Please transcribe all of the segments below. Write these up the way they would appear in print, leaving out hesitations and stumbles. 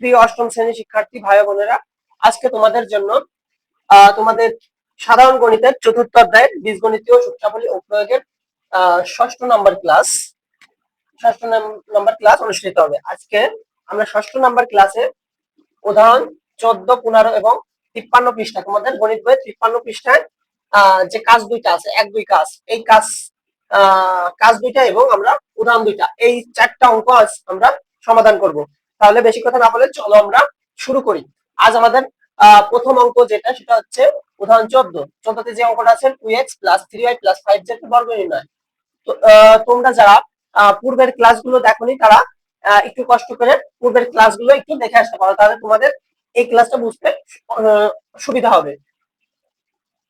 প্রিয় অষ্টম শ্রেণীর শিক্ষার্থী ভাই বোনেরা, আজকে তোমাদের জন্য তোমাদের সাধারণ গণিতের চতুর্থ অধ্যায়ের বীজগণিতীয় সূত্রাবলী ও প্রয়োগের ষষ্ঠ নম্বর ক্লাস অনুষ্ঠিত হবে। আজকে আমরা ষষ্ঠ নম্বর ক্লাসে উদাহরণ 14, 15 এবং 53 পৃষ্ঠা, তোমাদের গণিত বইয়ের 53 পৃষ্ঠায় যে কাজ দুইটা আছে, 1-2 কাজ, এই কাজ দুইটা এবং আমরা উদাহরণ দুইটা, এই 4টা অঙ্ক আজ আমরা সমাধান করব। তাহলে বেশি কথা না বলে চলো আমরা শুরু করি। আজ আমাদের প্রথম অঙ্ক যেটা, সেটা হচ্ছে উদাহরণ 14তে যে অঙ্কটা আছে 2x + 3y + 5z বর্গ নির্ণয়। তো তোমরা যারা পূর্বের ক্লাসগুলো দেখোনি তারা একটু কষ্ট করে পূর্বের ক্লাসগুলো একটু দেখে আসতে পারো, তাহলে তোমাদের এই ক্লাসটা বুঝতে সুবিধা হবে।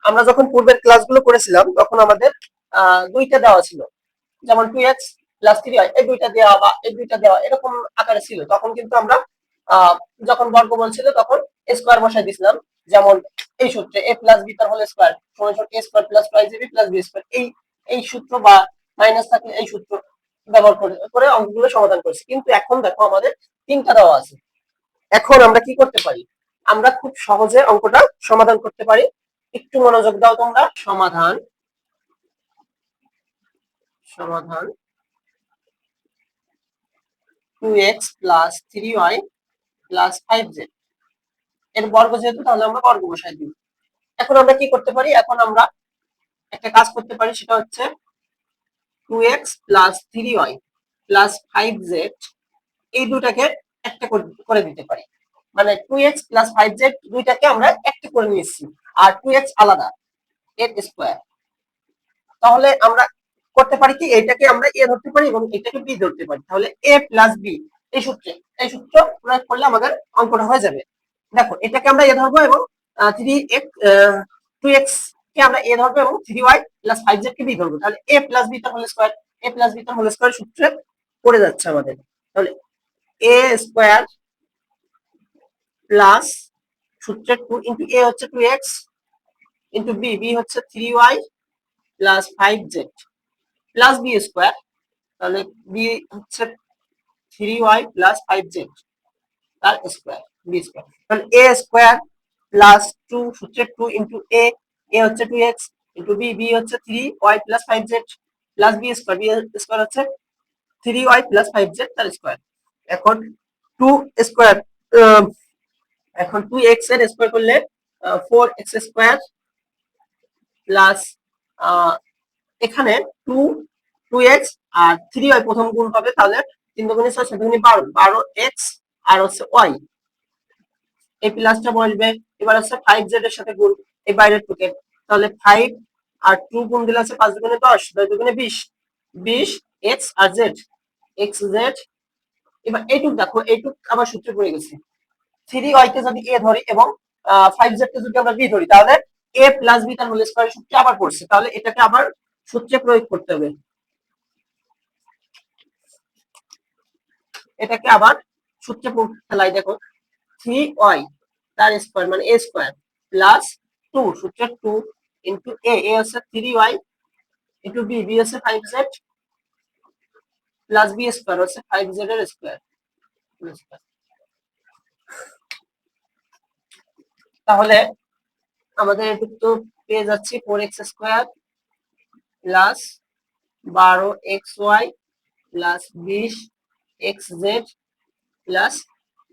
আমরা যখন পূর্বের ক্লাসগুলো করেছিলাম তখন আমাদের দুইটা দেওয়া ছিল, যেমন 2x + 3y, এই দুইটা দেওয়া বা এই দুইটা দেওয়া এরকম আকারে ছিল। তখন কিন্তু আমরা যখন বর্গমূল ছিল তখন স্কয়ার বসাই দিয়েছিলাম, যেমন এই সূত্রে a + b তার হোল স্কয়ার সমান a square + 5ab + b square, এই সূত্র বা মাইনাস থাকলে এই সূত্র ব্যবহার করে অঙ্কগুলো সমাধান করেছি। কিন্তু এখন দেখো আমাদের তিনটা দেওয়া আছে। এখন আমরা কি করতে পারি? আমরা খুব সহজে অঙ্কটা সমাধান করতে পারি। একটু মনোযোগ দাও তোমরা। সমাধান 2x + 3y + 5z এর বর্গ যেহেতু, তাহলে আমরা বর্গ বসাই দিই। এখন আমরা কি করতে পারি? এখন আমরা একটা কাজ করতে পারি, সেটা হচ্ছে 2x + 3y + 5z এই দুটাকে একটা করে দিতে পারি। মানে 2x + 5z দুইটাকে আমরা একটা করে নিয়েছি, আর 2x আলাদা, এর স্কয়ার। তাহলে আমরা করতে পারি কি, এটাকে আমরা a ধরতে পারি এবং এটাকে b ধরতে পারি। তাহলে a + b এই সূত্র প্রয়োগ করলে আমাদের অঙ্কটা হয়ে যাবে। দেখো, এটাকে আমরা a ধরবো এবং 2x কে আমরা a ধরবো এবং 3y + 5z কে b ধরবো। তাহলে a + b তার হোল স্কয়ার, a + b তার হোল স্কয়ার সূত্রে পড়ে যাচ্ছে আমাদের। তাহলে a স্কয়ার প্লাস সূত্রে 2 ইনটু a হচ্ছে 2x ইনটু b হচ্ছে 3y + 5z plus b square. তাহলে b হচ্ছে 3y + 5z তার স্কয়ার, b স্কয়ার। তাহলে a স্কয়ার প্লাস 2 সূত্রে 2 ইনটু a হচ্ছে 2x ইনটু b হচ্ছে 3y + 5z plus b square, b square হচ্ছে 3y + 5z তার স্কয়ার। এখন 2 স্কয়ার, এখন 2x এর স্কয়ার করলে 4x স্কয়ার প্লাস এখানে 2x আর 3y প্রথম গুণ হবে, তাহলে 3 দুগুণে 6 7 দুগুণে 12, 12x আর হচ্ছে y, এই প্লাসটা বসবে। এবার হচ্ছে 5z এর সাথে গুণ, এই বাইরের টুকে, তাহলে 5 আর 2 গুণ দিলে আছে 5 দুগুণে 10, 10 দুগুণে 20, 20x আর z, xz। এবার এইটুক দেখো, এইটুক আবার সূত্রে পড়ে গেছে। 3y কে যদি a ধরি এবং 5z কে যদি আমরা b ধরি, তাহলে a + b তার হোল স্কয়ার সূত্রে আবার পড়ছে। তাহলে এটাকে আবার সূত্রে প্রয়োগ করতে হবে, এটাকে আবার সূত্রে ফেলাই। দেখো, 3y তার স্কয়ার মানে a স্কয়ার প্লাস 2 সূত্রে 2 ইনটু a হচ্ছে 3y ইনটু b হচ্ছে 5z প্লাস b স্কয়ার হচ্ছে 5z এর স্কয়ার। তাহলে আমাদের এটুকু তো পেয়ে যাচ্ছি 4x square plus 12xy plus 20xz plus,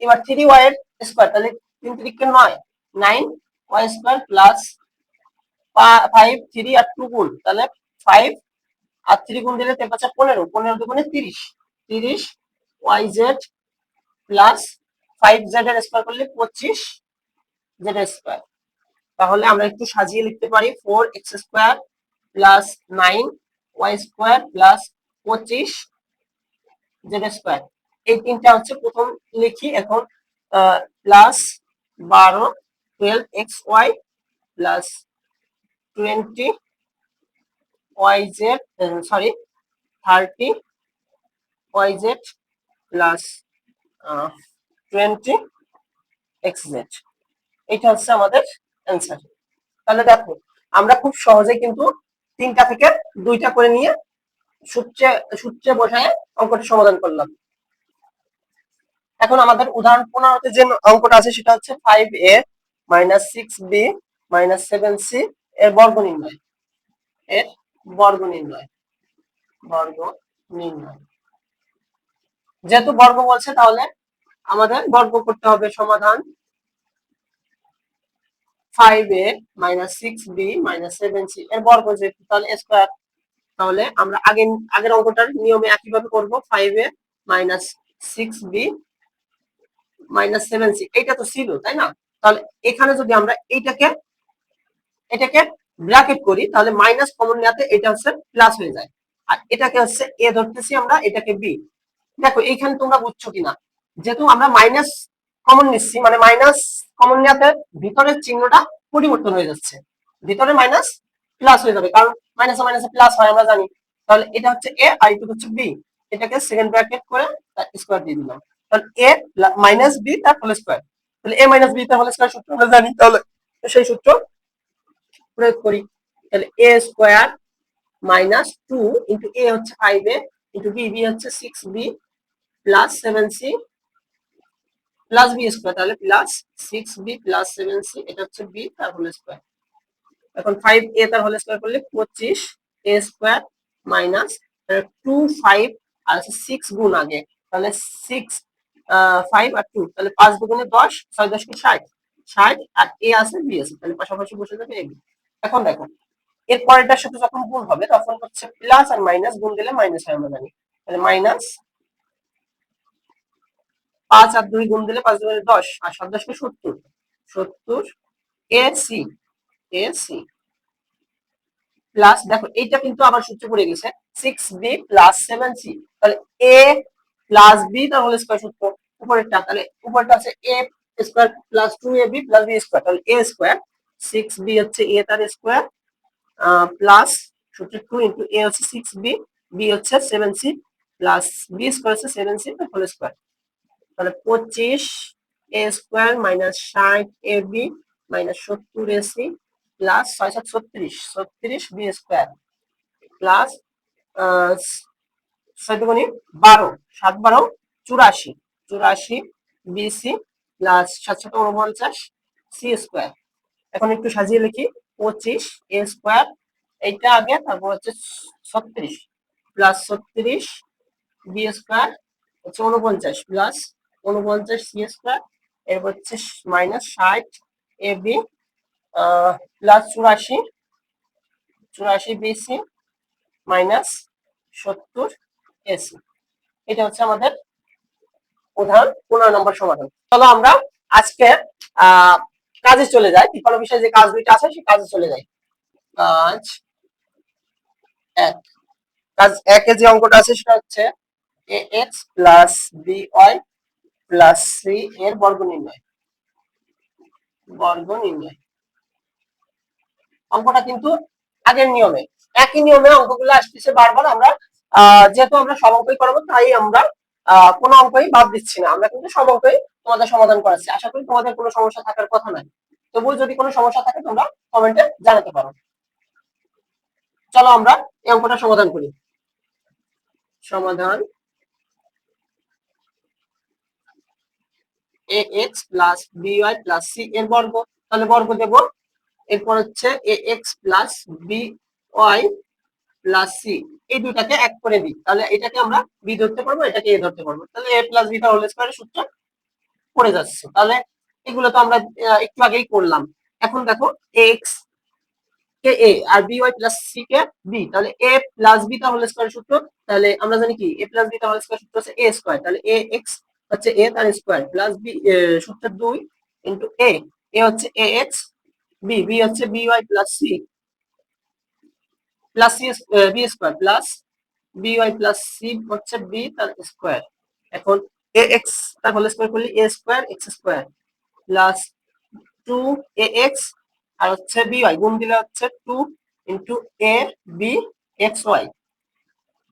এবার 3y এর স্কয়ার, তাহলে 3 3 9, 9y স্কয়ার প্লাস 5 3 আর 2 গুণ, তাহলে 5 আর 3 গুণ দিলে 15, 15 দুগুণে 30, 30 yz প্লাস 5z এর স্কয়ার করলে 25 z এর স্কয়ার। তাহলে আমরা একটু সাজিয়ে লিখতে পারি 4x square plus 9y square plus 25 z square. এই তিনটা হচ্ছে প্রথম লিখি। এখন plus 12 12xy plus 20 yz, sorry 30 yz plus 20 xz, এটা হচ্ছে আমাদের অ্যান্সার। তাহলে দেখো, আমরা খুব সহজে কিন্তু তিনটা থেকে দুইটা করে নিয়ে সূত্রে বসায় অঙ্কটা সমাধান করলাম। এখন আমাদের উদাহরণ 15 যে অঙ্কটা আছে সেটা হচ্ছে 5a minus 6b minus 7c এর বর্গ নির্ণয়। এর বর্গ নির্ণয়, বর্গ নির্ণয়। যেহেতু বর্গ বলছে তাহলে আমাদের বর্গ করতে হবে। সমাধান 5a minus 6b minus 7c এর বর্গ, যেহেতু তাহলে স্কয়ার। তাহলে আমরা আগের অঙ্কটার নিয়মে একইভাবে করব। 5a minus 6b minus 7c, এটা তো ছিল তাই না? তাহলে এখানে যদি আমরা এটাকে ব্র্যাকেট করি তাহলে মাইনাস কমন নেওয়াতে এটা হচ্ছে প্লাস হয়ে যায়, আর এটাকে হচ্ছে এ ধরতেছি আমরা, এটাকে বি। দেখো এইখানে তোমরা বুঝছো কিনা, যেহেতু আমরা মাইনাস কমন নিচ্ছি মানে মাইনাস কমন নেওয়াতে ভিতরের চিহ্নটা পরিবর্তন হয়ে যাচ্ছে, ভিতরে মাইনাস প্লাস হয়ে যাবে, কারণ মাইনাসে মাইনাসে প্লাস হয় আমরা জানি। তাহলে এটা হচ্ছে এ আর এটা হচ্ছে বি, এটাকে সেকেন্ড ব্র্যাকেট করে স্কয়ার দিয়ে দিলাম। তাহলে এ মাইনাস বি তার হোল স্কয়ার, তাহলে এ মাইনাস বি তার হোল স্কয়ার সূত্র আমরা জানি, তাহলে সেই সূত্র প্রয়োগ করি। তাহলে A square minus 2 into A হচ্ছে 5a ইন্টু বি, বি হচ্ছে 6b plus 7c plus B square, তাহলে প্লাস 6b প্লাস 7c, এটা হচ্ছে বি তার হোল স্কয়ার। এখন 5a তার হোল স্কয়ার করলে 25 a স্কয়ার মাইনাস 2 5 আর 6 গুণ আগে, তাহলে 6 5 আর 2, তাহলে 5 দুগুণে 10, 6 10 কে 60, 60 আর a আছে b আছে, তাহলে পাশাপাশি বসে যাবে a b। এখন দেখো এর পরেরটার সাথে যখন গুণ হবে তখন হচ্ছে প্লাস আর মাইনাস গুণ দিলে মাইনাস হয় আমরা জানি, তাহলে মাইনাস 5 আর 2 গুণ দিলে 5 দুগুণে 10 আর 7 10 কে 70, 70 এসি, এসি প্লাস, দেখো এইটা কিন্তু আবার সূত্র পড়ে গেছে 6b প্লাস 7c, তাহলে a প্লাস b তার হোল স্কয়ার সূত্র উপরেরটা, তাহলে উপরেরটা আছে a square plus 2ab plus b square, তাহলে a স্কয়ার 6b হচ্ছে a তার স্কয়ার প্লাস সূত্র 2 ইনটু a হচ্ছে 6b, b হচ্ছে 7c প্লাস b স্কয়ার হচ্ছে 7c তার হোল স্কয়ার, তাহলে 25 a square minus 60 ab minus 70 ac plus 6 7 36, 36 b square plus 6 দুগুণে 12, 7 12 84, 84 বিসি প্লাস 7 7 49 সি স্কয়ার। এখন একটু সাজিয়ে লিখি 25 এ স্কয়ার, এইটা আগে, তারপর হচ্ছে 36 প্লাস 36 বি স্কয়ার হচ্ছে 49 প্লাস 49 সি স্কয়ার, এরপর হচ্ছে minus 60 A B plus 84, 84 BC minus 70 AC. এটা হচ্ছে আমাদের উদাহরণ 15 নম্বর সমাধান। চলো আমরা আজকে কাজে চলে যাই, 53 বিষয়ে যে কাজ দুইটা আছে সেই কাজে চলে যাই। কাজ এক, কাজ একে যে অঙ্কটা আছে সেটা হচ্ছে A x plus B Y plus C এর বর্গ নির্ণয়, বর্গ নির্ণয়। অঙ্কটা কিন্তু আগের নিয়মে, একই নিয়মে অঙ্কগুলো আসতেছে বারবার। আমরা যেহেতু আমরা সব অঙ্কই করবো তাই আমরা কোনো অঙ্কই বাদ দিচ্ছি না, আমরা কিন্তু সব অঙ্কই তোমাদের সমাধান করাচ্ছি। আশা করি তোমাদের কোনো সমস্যা থাকার কথা নাই, তবুও যদি কোনো সমস্যা থাকে তোমরা কমেন্টে জানাতে পারো। চলো আমরা এই অঙ্কটা সমাধান করি। সমাধান A x plus B Y plus C এর বর্গ, তাহলে বর্গ দেব। এরপর হচ্ছে A x plus B Y plus C, এই দুটাকে এক করে দিই, তাহলে এটাকে আমরা বি ধরতে পারবো, এটাকে এ ধরতে পারবো, তাহলে এ প্লাস বি তার হোল স্কয়ারের সূত্র পড়ে যাচ্ছে। তাহলে এগুলো তো আমরা একটু আগেই করলাম। এখন দেখো এক্স কে এ আর B Y plus C K B, তাহলে এ প্লাস বি তার হোল স্কয়ার সূত্র, তাহলে আমরা জানি কি এ প্লাস বি তার হোল স্কয়ার সূত্র হচ্ছে এ স্কয়ার, তাহলে এ এক্স হচ্ছে এ তার স্কয়ার প্লাস বি সূত্র 2 ইনটু এ, এ হচ্ছে এ এক্স, বি বি হচ্ছে B Y plus C plus C B square plus B Y plus C হচ্ছে বি তার স্কয়ার। এখন এ এক্স তার হোল স্কয়ার করলে A square X square plus 2 A X আর হচ্ছে B Y গুণ দিলে হচ্ছে 2 into A B x Y,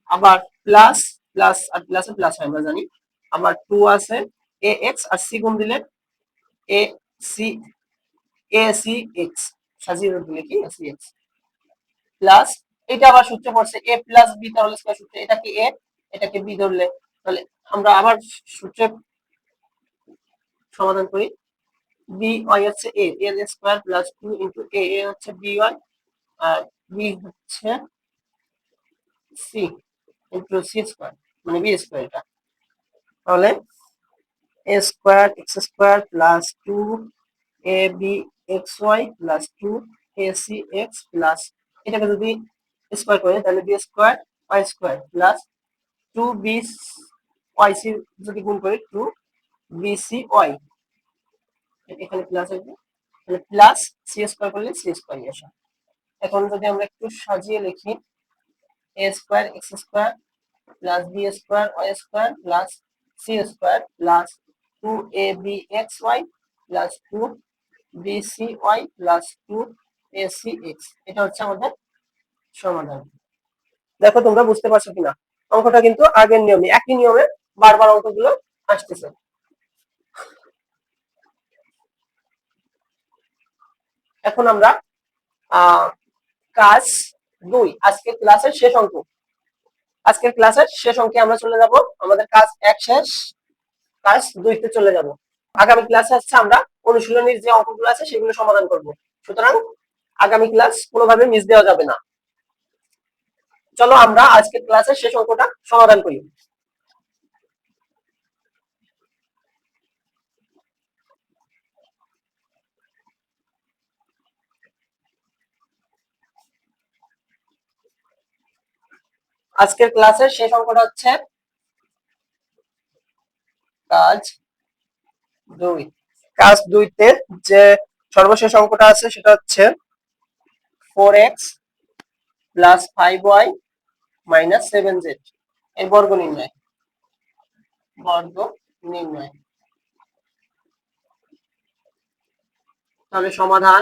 আবার প্লাস প্লাস আর প্লাসে প্লাস হয় আমরা জানি, আবার 2 আছে এ এক্স আর সি গুণ দিলে A C, A C X সাজিয়ে দিলে কি এ সি এক্স প্লাস, এটা আবার সূত্র পড়ছে এ প্লাস বি তার হোল স্কয়ার সূত্র, এটাকে এ এটাকে বি ধরলে, তাহলে আমরা আবার সূত্রে সমাধান করি। বি ওয়াই হচ্ছে এ এর square plus 2 into A A হচ্ছে বি ওয়াই আর বি হচ্ছে সি ইন্টু সি স্কোয়ার মানে বি স্কোয়ার এটা। তাহলে A square x square plus 2 A B x y plus 2 A C x plus এটাকে যদি স্কোয়ার করে তাহলে B square y square plus 2 B y C যদি গুণ করি 2 বি সি ওয়াই এখানে প্লাস আসবে তাহলে প্লাস সি স্কোয়ার করলে সি স্কোয়ার আসে। এখন যদি আমরা একটু সাজিয়ে লিখি A square x square plus B square y square plus C square plus 2 A B x y plus 2 B C y plus 2 A C x এটা হচ্ছে আমাদের সমাধান। দেখো তোমরা বুঝতে পারছো কিনা, অঙ্কটা কিন্তু আগের নিয়মে একই নিয়মে বারবার অঙ্কগুলো আসতেছে। এখন আমরা কাজ 2 আজকের ক্লাসের শেষ অঙ্ক, আজকের ক্লাসের শেষ অঙ্কে আমরা চলে যাব। আমাদের কাজ 1 শেষ, কাজ 2 তে চলে যাব। আগামী ক্লাসে হচ্ছে আমরা অনুশীলনীর যে অঙ্কগুলো আছে সেগুলো সমাধান করব। সুতরাং আগামী ক্লাস কোনোভাবে মিস দেওয়া যাবে না। চলো আমরা আজকের ক্লাসের শেষ অঙ্কটা সমাধান করি। আজকের ক্লাসের শেষ অঙ্কটা হচ্ছে কাজ 2। কাজ 2 তে যে সর্বশেষ অঙ্কটা আছে সেটা হচ্ছে 4x plus 5y minus 7z এর বর্গ নির্ণয়। বর্গ নির্ণয়। তাহলে সমাধান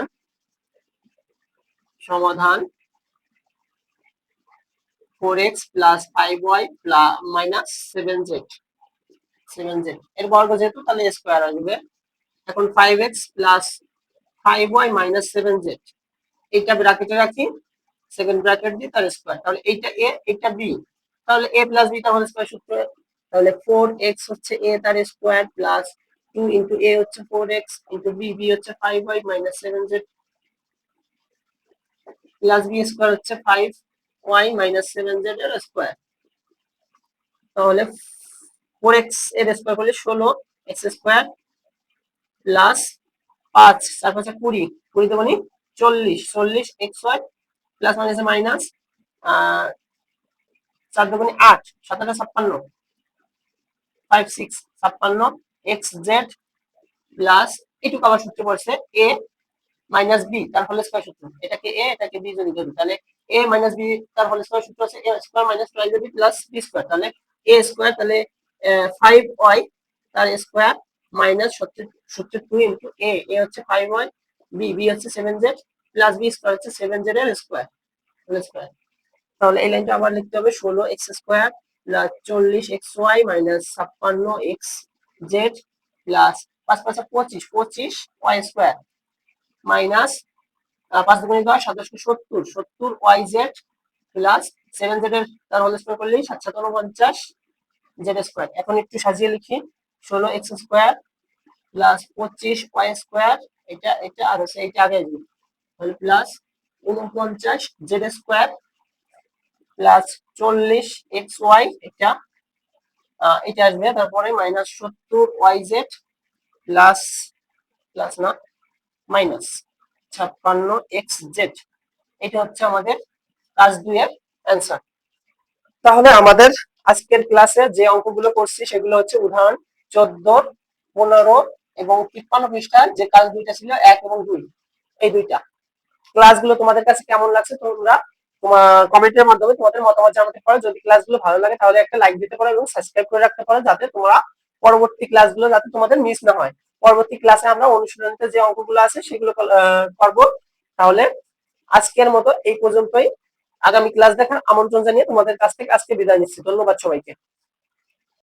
সমাধান 4x plus 5y minus 7z এর বর্গ যেহেতু তাহলে স্কোয়ার আসবে। এখন 5x plus 5y minus 7z এইটা ব্র্যাকেটে রাখি, সেকেন্ড ব্র্যাকেট দিই তার স্কোয়ার। তাহলে এইটা এ এইটা বি, তাহলে এ প্লাস বি তার হোল স্কোয়ার সূত্র। তাহলে 4x হচ্ছে এ তার স্কোয়ার প্লাস 2 ইন্টু এ হচ্ছে 4x ইন্টু বি বি হচ্ছে 5y minus 7z plus B square হচ্ছে 5y মাইনাস 7z এর স্কোয়ার। তাহলে 4x এর স্কোয়ার করলে 16x স্কোয়ার প্লাস 5 4 5 20 20 তে মানে 40 xy প্লাস মাইনাস মাইনাস 4 দুগুণে 8 7 8 56 5 6 56 xz প্লাস এটুকু আবার সূত্র পড়ছে a মাইনাস বি তার হোল স্কয়ার সূত্র। এটাকে a এটাকে b যদি ধরি তাহলে a মাইনাস b তার হোল স্কয়ার সূত্র আছে a square minus 12b plus b square. তাহলে a স্কয়ার তাহলে 5y তার স্কয়ার মাইনাস সূত্র 2 ইনটু a a হচ্ছে 5y b b হচ্ছে 7z প্লাস b স্কয়ার হচ্ছে 7z এর স্কয়ার হোল স্কয়ার। তাহলে এই লাইনটা আবার লিখতে হবে 16x square plus 40xy minus 56xz plus 5 5 25 25y square minus 5 দুগুণে 10 27 70 70yz প্লাস 7z এর তার হোল স্কয়ার করলেই 7 7 49 z স্কয়ার। এখন একটু সাজিয়ে লিখি 16x square plus 25y square এটা এটা আর হচ্ছে এটা আগে আসবে তাহলে plus 49 z square plus 40xy এটা এটা আসবে তারপরে মাইনাস 70yz প্লাস প্লাস না মাইনাস 56xz এটা হচ্ছে আমাদের কাজ 2 এর অ্যানসার। তাহলে আমাদের আজকের ক্লাসে যে অঙ্কগুলো করছি সেগুলো হচ্ছে উদাহরণ 14 15 এবং 53 পৃষ্ঠার যে কাজ দুইটা ছিল 1 এবং 2 এই দুইটা ক্লাসগুলো তোমাদের কাছে কেমন লাগছে তোমরা তোমার কমেন্টের মাধ্যমে তোমাদের মতামত জানাতে পারো। যদি ক্লাসগুলো ভালো লাগে তাহলে একটা লাইক দিতে পারো এবং সাবস্ক্রাইব করে রাখতে পারো যাতে তোমরা পরবর্তী ক্লাসগুলো যাতে তোমাদের মিস না হয়। পরবর্তী ক্লাসে আমরা অনুশীলনীতে যে অঙ্কগুলো আছে সেগুলো করব। তাহলে আজকের মতো এই পর্যন্তই। আগামী ক্লাস দেখার আমন্ত্রণ জানিয়ে তোমাদের কাছ থেকে আজকে বিদায় নিচ্ছি। ধন্যবাদ সবাইকে।